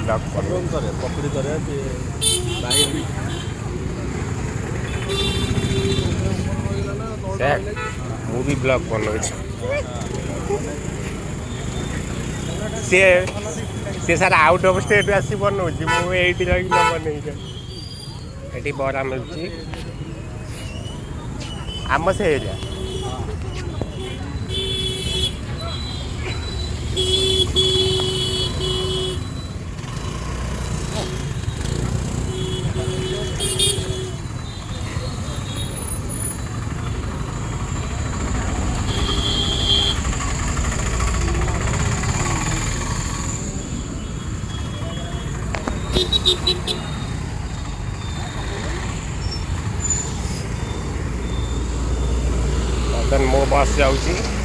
blog ସବୁ କରେ ପକୁଡ଼ି କରେ ବାଇଗଣୀ ସେ ମୁଁ ବି ବ୍ଲଗ ବନଉଛି ସେ ସାର୍ ଆଉଟ୍ ଅଫ୍ ଷ୍ଟେଟ୍ ଆସି ବନଉଛି ମୁଁ ଏଇଠି ରହିକି ନ ବନେଇକି ଏଠି ବରା ମିଳୁଛି ଆମ ସେ ଏରିଆ ମୋ ବସ୍ ଯାଉଛି